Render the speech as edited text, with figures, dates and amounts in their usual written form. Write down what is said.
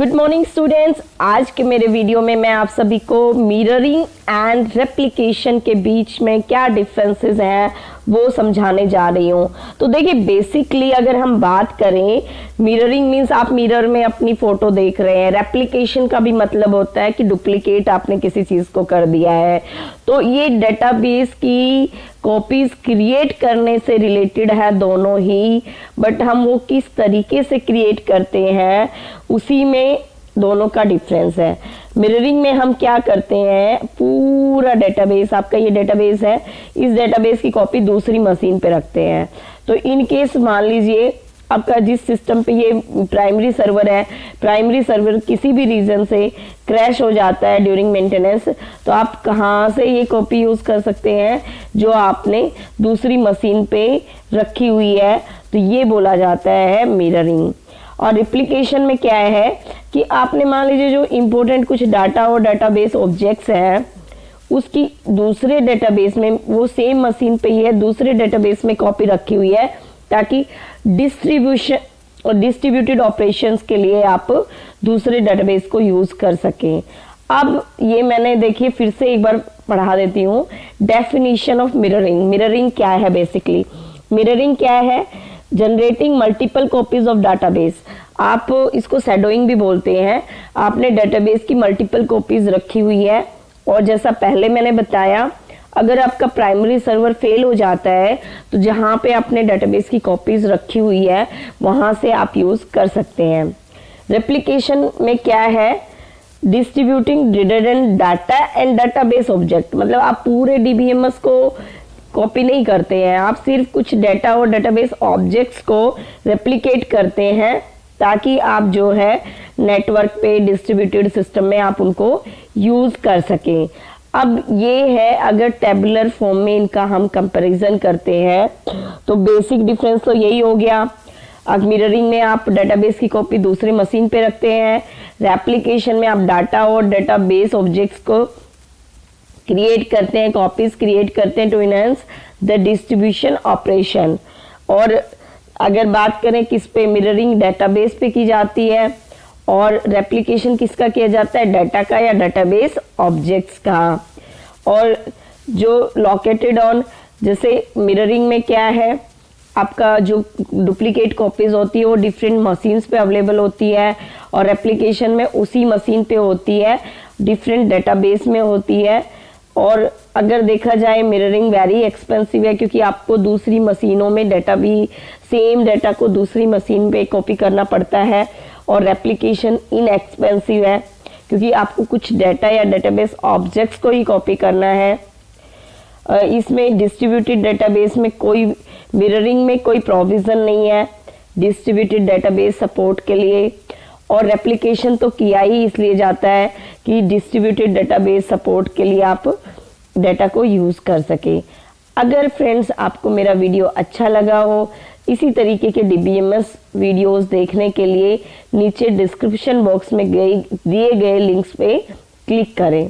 Good morning students, आज के मेरे वीडियो में मैं आप सभी को मिररिंग एंड रेप्लिकेशन के बीच में क्या डिफरेंसेस हैं वो समझाने जा रही हूँ। तो देखिए, बेसिकली अगर हम बात करें, मिररिंग मीन्स आप मिरर में अपनी फोटो देख रहे हैं। रेप्लिकेशन का भी मतलब होता है कि डुप्लीकेट आपने किसी चीज को कर दिया है। तो ये डेटाबेस की कॉपीज क्रिएट करने से रिलेटेड है दोनों ही, बट हम वो किस तरीके से क्रिएट करते हैं उसी में दोनों का डिफरेंस है। मिररिंग में हम क्या करते हैं, पूरा डेटाबेस, आपका ये डेटाबेस है, इस डेटाबेस की कॉपी दूसरी मशीन पे रखते हैं। तो इन केस मान लीजिए आपका जिस सिस्टम पे ये प्राइमरी सर्वर है, प्राइमरी सर्वर किसी भी रीजन से क्रैश हो जाता है ड्यूरिंग मेंटेनेंस, तो आप कहाँ से ये कॉपी यूज कर सकते हैं, जो आपने दूसरी मशीन पे रखी हुई है। तो ये बोला जाता है मिररिंग। और रिप्लिकेशन में क्या है कि आपने मान लीजिए जो इम्पोर्टेंट कुछ डाटा और डाटाबेस ऑब्जेक्ट्स हैं, उसकी दूसरे डेटाबेस में, वो सेम मशीन पे ही है, दूसरे डेटाबेस में कॉपी रखी हुई है, ताकि डिस्ट्रीब्यूशन और डिस्ट्रीब्यूटेड ऑपरेशंस के लिए आप दूसरे डेटाबेस को यूज कर सकें। अब ये मैंने देखिए फिर से एक बार पढ़ा देती हूँ, डेफिनेशन ऑफ मिररिंग। मिररिंग क्या है बेसिकली? मिररिंग क्या है? Generating multiple copies of database. आप इसको शैडोइंग भी बोलते हैं। आपने डेटाबेस की मल्टीपल कॉपीज रखी हुई है, और जैसा पहले मैंने बताया, अगर आपका प्राइमरी सर्वर फेल हो जाता है तो जहां पे आपने डेटाबेस की कॉपीज रखी हुई है वहां से आप यूज कर सकते हैं। रेप्लिकेशन में क्या है? Distributing redundant data and database object. मतलब आप पूरे डीबीएमएस को कॉपी नहीं करते हैं, आप सिर्फ कुछ डाटा और डाटाबेस ऑब्जेक्ट्स को रेप्लिकेट करते हैं, ताकि आप जो है नेटवर्क पे डिस्ट्रीब्यूटेड सिस्टम में आप उनको यूज कर सकें। अब ये है, अगर टेबुलर फॉर्म में इनका हम कंपैरिजन करते हैं तो बेसिक डिफरेंस तो यही हो गया। अब मिररिंग में आप डेटाबेस की कॉपी दूसरी मशीन पे रखते हैं, रेप्लिकेशन में आप डाटा और डेटाबेस ऑब्जेक्ट्स को क्रिएट करते हैं, कॉपीज क्रिएट करते हैं to enhance the distribution operation. और अगर बात करें किस पे, मिररिंग डेटाबेस पे की जाती है, और रेप्लिकेशन किसका किया जाता है? डाटा का या डेटाबेस ऑब्जेक्ट्स का। और जो लोकेटेड ऑन, जैसे मिररिंग में क्या है, आपका जो डुप्लीकेट कॉपीज होती है वो डिफरेंट मशीन्स पे अवेलेबल होती है, और रेप्लिकेशन में उसी मशीन पे होती है, डिफरेंट डेटाबेस में होती है। और अगर देखा जाए, मिररिंग वेरी एक्सपेंसिव है, क्योंकि आपको दूसरी मशीनों में डाटा भी, सेम डाटा को दूसरी मशीन पे कॉपी करना पड़ता है। और रेप्लिकेशन इनएक्सपेंसिव है, क्योंकि आपको कुछ डाटा या डेटाबेस ऑब्जेक्ट्स को ही कॉपी करना है। इसमें डिस्ट्रीब्यूटेड डेटाबेस में कोई, मिररिंग में कोई प्रोविजन नहीं है डिस्ट्रीब्यूटेड डेटाबेस सपोर्ट के लिए। और रेप्लिकेशन तो किया ही इसलिए जाता है कि डिस्ट्रीब्यूटेड डेटाबेस सपोर्ट के लिए आप डाटा को यूज कर सके। अगर फ्रेंड्स आपको मेरा वीडियो अच्छा लगा हो, इसी तरीके के डीबीएमएस वीडियोस देखने के लिए नीचे डिस्क्रिप्शन बॉक्स में दिए गए लिंक्स पे क्लिक करें।